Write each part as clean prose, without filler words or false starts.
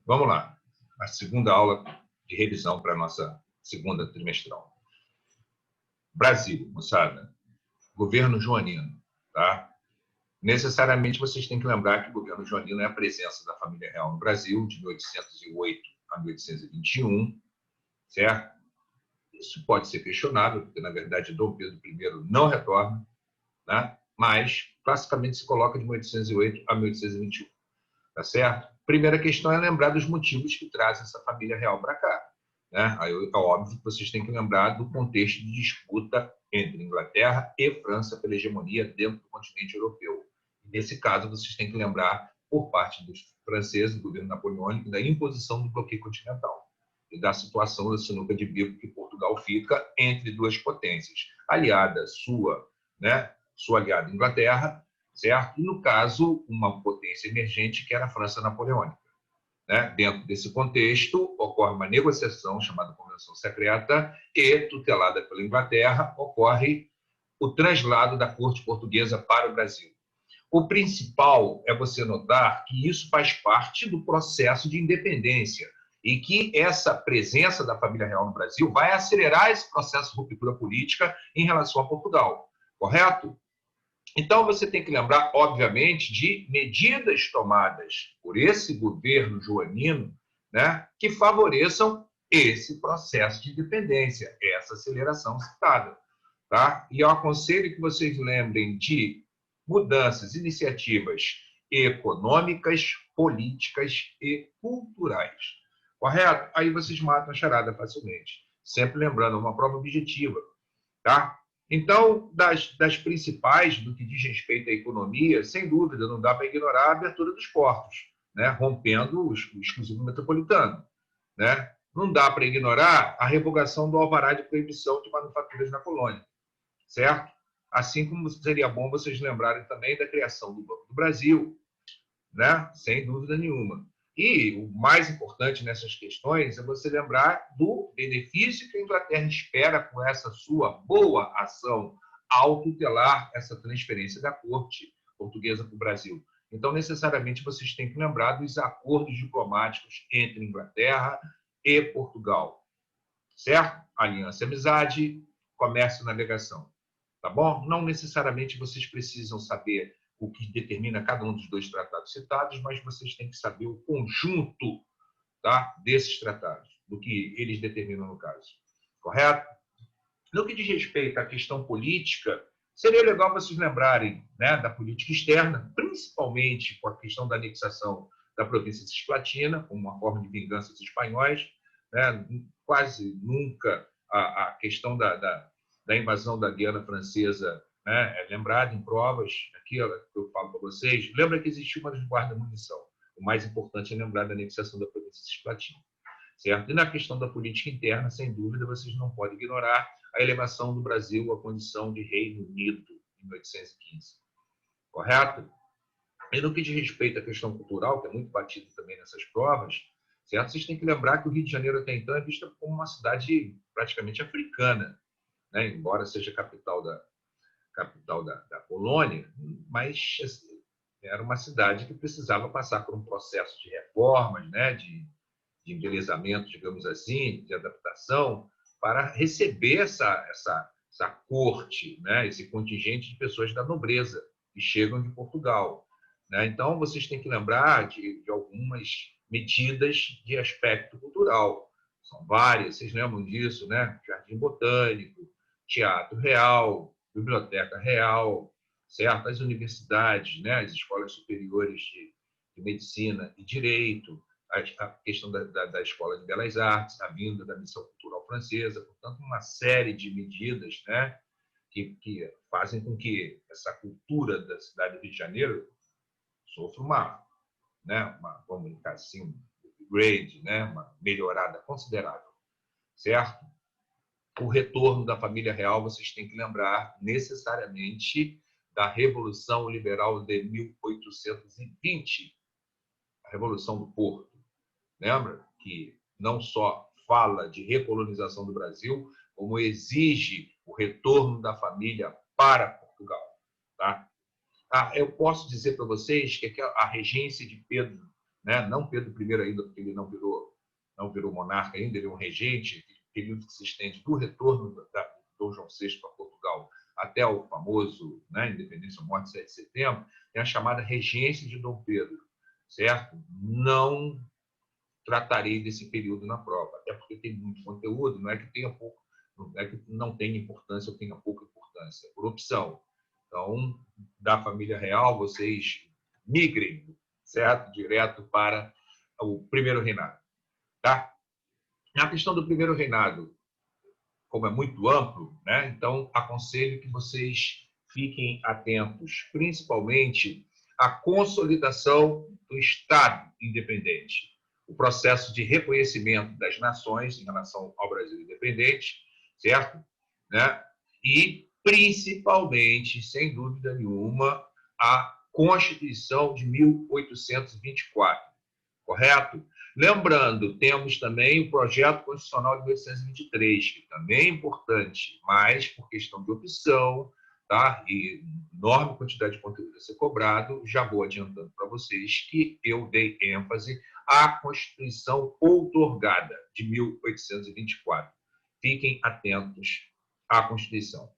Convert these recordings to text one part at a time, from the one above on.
Vamos lá. A segunda aula de revisão para a nossa segunda trimestral. Brasil, moçada. Governo joanino, tá? Necessariamente vocês têm que lembrar que o governo joanino é a presença da família real no Brasil de 1808 a 1821, certo? Isso pode ser questionável, porque, na verdade, Dom Pedro I não retorna, né? Mas, classicamente, se coloca de 1808 a 1821, tá certo? Primeira questão é lembrar dos motivos que trazem essa família real para cá, né? Aí é óbvio que vocês têm que lembrar do contexto de disputa entre Inglaterra e França pela hegemonia dentro do continente europeu. Nesse caso, vocês têm que lembrar, por parte dos franceses, do governo napoleônico, da imposição do bloqueio continental e da situação da sinuca de bico que Portugal fica entre duas potências, aliada sua, né, sua aliada Inglaterra, certo? E, no caso, uma potência emergente que era a França napoleônica. Né? Dentro desse contexto, ocorre uma negociação chamada Convenção Secreta e, tutelada pela Inglaterra, ocorre o translado da corte portuguesa para o Brasil. O principal é você notar que isso faz parte do processo de independência e que essa presença da família real no Brasil vai acelerar esse processo de ruptura política em relação a Portugal, correto? Então, você tem que lembrar, obviamente, de medidas tomadas por esse governo joanino, né, que favoreçam esse processo de independência, essa aceleração citada. Tá? E eu aconselho que vocês lembrem de mudanças, iniciativas econômicas, políticas e culturais. Correto? Aí vocês matam a charada facilmente. Sempre lembrando, uma prova objetiva. Tá? Então, das principais, do que diz respeito à economia, sem dúvida, não dá para ignorar a abertura dos portos, né? Rompendo o exclusivo metropolitano. Né? Não dá para ignorar a revogação do alvará de proibição de manufaturas na colônia, certo? Assim como seria bom vocês lembrarem também da criação do Banco do Brasil, né? Sem dúvida nenhuma. E o mais importante nessas questões é você lembrar do benefício que a Inglaterra espera com essa sua boa ação ao tutelar essa transferência da corte portuguesa para o Brasil. Então, necessariamente, vocês têm que lembrar dos acordos diplomáticos entre Inglaterra e Portugal, certo? Aliança e amizade, comércio e navegação, tá bom? Não necessariamente vocês precisam saber o que determina cada um dos dois tratados citados, mas vocês têm que saber o conjunto, tá, desses tratados, do que eles determinam no caso. Correto? No que diz respeito à questão política, seria legal vocês lembrarem, né, da política externa, principalmente com a questão da anexação da província de Cisplatina, como uma forma de vingança dos espanhóis, né? Quase nunca a questão da invasão da Guiana Francesa, né, é lembrada em provas. Aqui eu falo para vocês, lembra que existiu uma resguarda de munição. O mais importante é lembrar da anexação da província de Cisplatina. Certo? E na questão da política interna, sem dúvida, vocês não podem ignorar a elevação do Brasil à condição de Reino Unido em 1815. Correto? E no que diz respeito à questão cultural, que é muito batido também nessas provas, certo? Vocês têm que lembrar que o Rio de Janeiro até então é vista como uma cidade praticamente africana, né? Embora seja capital da colônia, mas assim, era uma cidade que precisava passar por um processo de reformas, né? de embelezamento, digamos assim, de adaptação, para receber essa corte, né? Esse contingente de pessoas da nobreza que chegam de Portugal. Né? Então, vocês têm que lembrar de algumas medidas de aspecto cultural. São várias, vocês lembram disso, né? Jardim Botânico, Teatro Real, Biblioteca Real, certo? As universidades, né? As escolas superiores de medicina e direito, a questão da Escola de Belas Artes, a vinda da Missão Cultural Francesa, portanto, uma série de medidas, né, que fazem com que essa cultura da cidade do Rio de Janeiro sofra vamos dizer assim, um upgrade, né, uma melhorada considerável, certo? O retorno da família real, vocês têm que lembrar necessariamente da Revolução Liberal de 1820, a Revolução do Porto. Lembra que não só fala de recolonização do Brasil, como exige o retorno da família para Portugal. Tá? Eu posso dizer para vocês que a regência de Pedro né? Não Pedro I ainda, porque ele não virou monarca ainda, ele é um regente, período que se estende do retorno da Dom João VI para Portugal até o famoso, né, Independência ou Morte, 7 de setembro, é a chamada regência de Dom Pedro, certo? Não tratarei desse período na prova, até porque tem muito conteúdo, não é que tenha pouco, não é que não tenha importância ou tenha pouca importância, por opção. Então, da família real, vocês migrem, certo? Direto para o primeiro reinado, tá? Na questão do primeiro reinado, como é muito amplo, né? Então aconselho que vocês fiquem atentos, principalmente à consolidação do Estado independente, o processo de reconhecimento das nações em relação ao Brasil independente, certo? Né? E, principalmente, sem dúvida nenhuma, a Constituição de 1824, correto? Lembrando, temos também o projeto constitucional de 1823, que também é importante, mas por questão de opção, tá? E enorme quantidade de conteúdo a ser cobrado, já vou adiantando para vocês que eu dei ênfase à Constituição outorgada de 1824. Fiquem atentos à Constituição,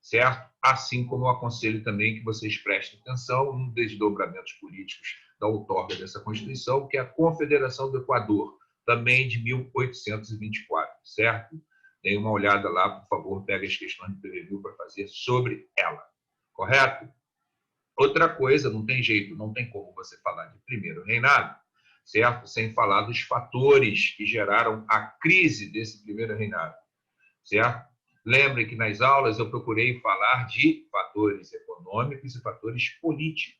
certo? Assim como eu aconselho também que vocês prestem atenção nos desdobramentos políticos da outorga dessa Constituição, que é a Confederação do Equador, também de 1824, certo? Dê uma olhada lá, por favor, pega as questões de preview para fazer sobre ela, correto? Outra coisa, não tem jeito, não tem como você falar de primeiro reinado, certo? Sem falar dos fatores que geraram a crise desse primeiro reinado, certo? Lembre que nas aulas eu procurei falar de fatores econômicos e fatores políticos.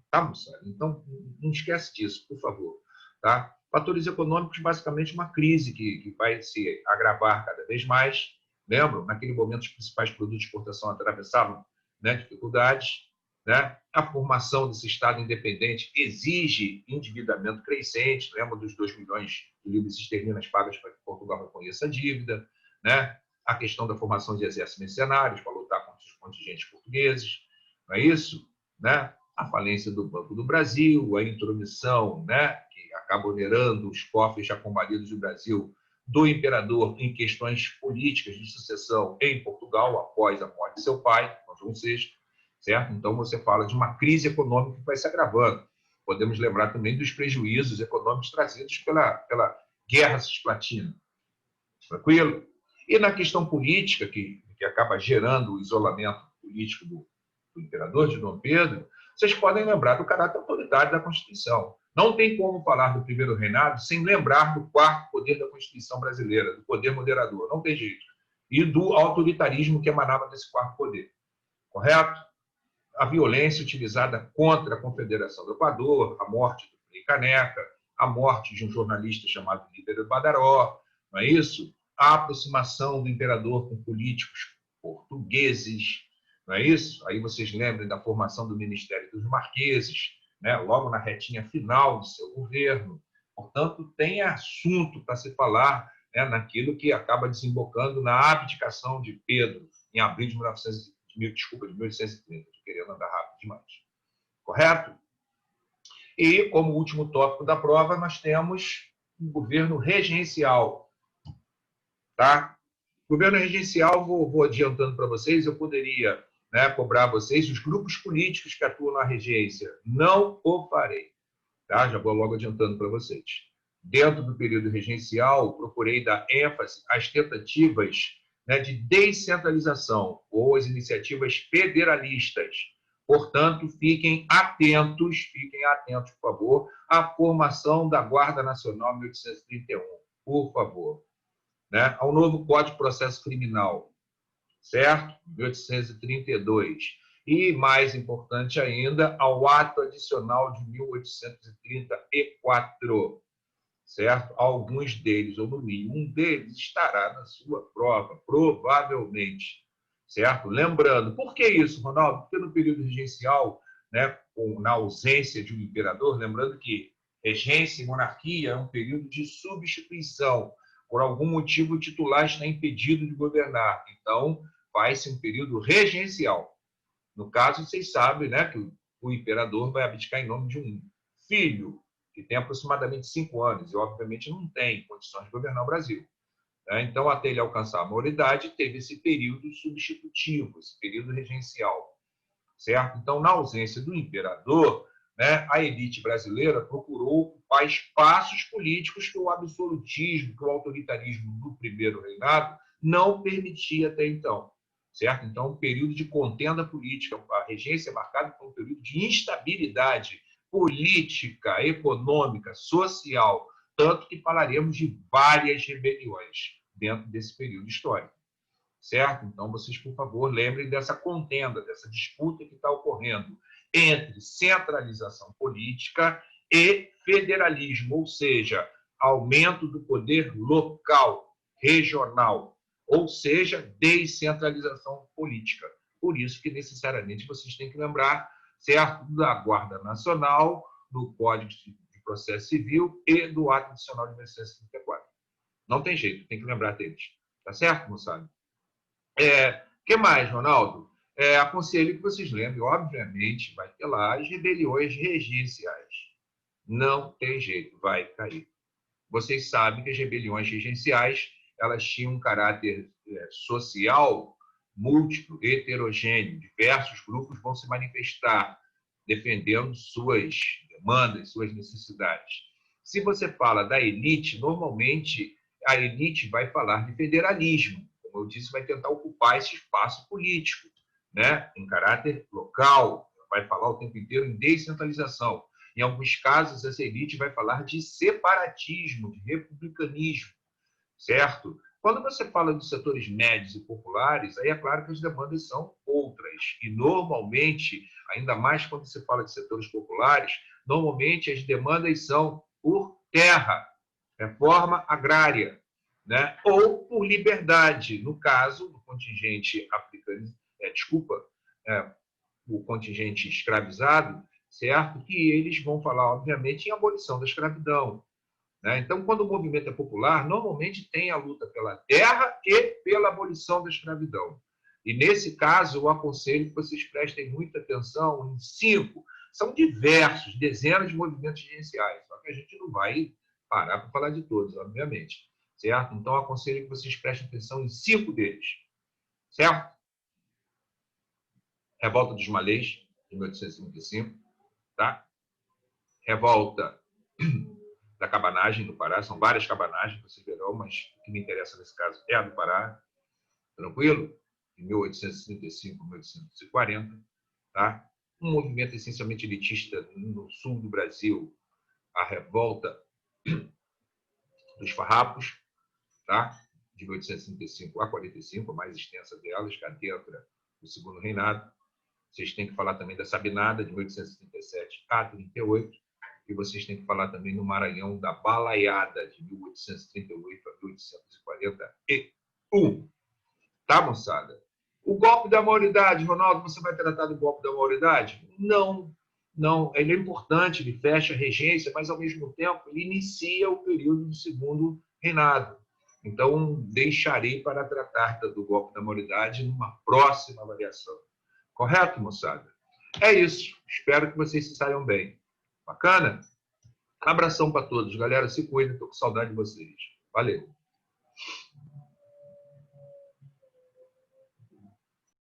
Tá, moçada? Então, não esquece disso, por favor. Tá? Fatores econômicos, basicamente, uma crise que vai se agravar cada vez mais. Lembram? Naquele momento, os principais produtos de exportação atravessavam, né, dificuldades. Né? A formação desse Estado independente exige endividamento crescente. Lembra dos 2 milhões de libras esterlinas pagas para que Portugal reconheça a dívida. Né? A questão da formação de exércitos mercenários para lutar contra os contingentes portugueses. Não é isso? Né? A falência do Banco do Brasil, a intromissão, né, que acaba onerando os cofres já combalidos do Brasil, do imperador em questões políticas de sucessão em Portugal, após a morte de seu pai, Dom João VI, certo? Então, você fala de uma crise econômica que vai se agravando. Podemos lembrar também dos prejuízos econômicos trazidos pela Guerra Cisplatina. Tranquilo? E na questão política, que acaba gerando o isolamento político do imperador de Dom Pedro, vocês podem lembrar do caráter autoritário da Constituição. Não tem como falar do primeiro reinado sem lembrar do quarto poder da Constituição brasileira, do poder moderador. Não tem jeito. E do autoritarismo que emanava desse quarto poder. Correto? A violência utilizada contra a Confederação do Equador, a morte do Frei Caneca, a morte de um jornalista chamado Líbero Badaró, não é isso? A aproximação do imperador com políticos portugueses, não é isso? Aí vocês lembram da formação do Ministério dos Marqueses, né? Logo na retinha final do seu governo. Portanto, tem assunto para se falar, né, naquilo que acaba desembocando na abdicação de Pedro em abril de 1830, querendo andar rápido demais. Correto? E, como último tópico da prova, nós temos o governo regencial. Tá? Governo regencial, vou adiantando para vocês, eu poderia, né, cobrar vocês os grupos políticos que atuam na regência. Não o farei. Tá? Já vou logo adiantando para vocês. Dentro do período regencial, procurei dar ênfase às tentativas, né, de descentralização ou as iniciativas federalistas. Portanto, fiquem atentos, por favor, à formação da Guarda Nacional 1831, por favor. Né? Ao novo Código de Processo Criminal, certo? 1832. E, mais importante ainda, ao Ato Adicional de 1834, certo? Alguns deles, ou no mínimo um deles, estará na sua prova, provavelmente, certo? Lembrando, por que isso, Ronaldo? Porque no período regencial, né, na ausência de um imperador, lembrando que regência e monarquia é um período de substituição. Por algum motivo, o titular está impedido de governar. Então, faz-se um período regencial. No caso, vocês sabem, né, que o imperador vai abdicar em nome de um filho, que tem aproximadamente 5 anos, e obviamente não tem condições de governar o Brasil. Então, até ele alcançar a maioridade, teve esse período substitutivo, esse período regencial, certo? Então, na ausência do imperador, né, a elite brasileira procurou ocupar espaços políticos que o absolutismo, que o autoritarismo do primeiro reinado não permitia até então, certo? Então, um período de contenda política, a regência é marcada por um período de instabilidade política, econômica, social, tanto que falaremos de várias rebeliões dentro desse período histórico, certo? Então, vocês, por favor, lembrem dessa contenda, dessa disputa que está ocorrendo entre centralização política e federalismo, ou seja, aumento do poder local, regional, ou seja, descentralização política. Por isso que, necessariamente, vocês têm que lembrar, certo, da Guarda Nacional, do Código de Processo Civil e do Ato Adicional de 1934. Não tem jeito, tem que lembrar deles. Tá certo, moçada? Que mais, Ronaldo? Aconselho que vocês lembrem, obviamente, vai ter lá as rebeliões regenciais. Não tem jeito, vai cair. Vocês sabem que as rebeliões regenciais elas tinham um caráter social múltiplo, heterogêneo. Diversos grupos vão se manifestar defendendo suas demandas, suas necessidades. Se você fala da elite, normalmente a elite vai falar de federalismo. Como eu disse, vai tentar ocupar esse espaço político, né, em caráter local, vai falar o tempo inteiro em descentralização. Em alguns casos, essa elite vai falar de separatismo, de republicanismo, certo? Quando você fala dos setores médios e populares, aí é claro que as demandas são outras. E, normalmente, ainda mais quando se fala de setores populares, normalmente as demandas são por terra, reforma agrária, né? Ou por liberdade, no caso do contingente africano, o contingente escravizado, certo? Que eles vão falar, obviamente, em abolição da escravidão, né? Então, quando o movimento é popular, normalmente tem a luta pela terra e pela abolição da escravidão. E, nesse caso, eu aconselho que vocês prestem muita atenção em 5. São diversos, dezenas de movimentos regenciais, só que a gente não vai parar para falar de todos, obviamente, certo? Então, eu aconselho que vocês prestem atenção em 5 deles, certo? Revolta dos Malês, de 1855, tá? Revolta da cabanagem do Pará, são várias cabanagens, vocês verão, mas o que me interessa nesse caso é a do Pará, tranquilo? De 1835 a 1840, tá? Um movimento essencialmente elitista no sul do Brasil, a revolta dos Farrapos, tá? De 1835 a 45, a mais extensa delas, que adentra o segundo reinado. Vocês têm que falar também da Sabinada, de 1837 a 38, e vocês têm que falar também no Maranhão da Balaiada, de 1838 a 1841. Tá, moçada? O golpe da maioridade, Ronaldo, você vai tratar do golpe da maioridade? Não, não. Ele é importante, ele fecha a regência, mas, ao mesmo tempo, ele inicia o período do segundo reinado. Então, deixarei para tratar do golpe da maioridade numa próxima avaliação. Correto, moçada? É isso. Espero que vocês se saiam bem. Bacana? Abração para todos. Galera, se cuidem. Estou com saudade de vocês. Valeu.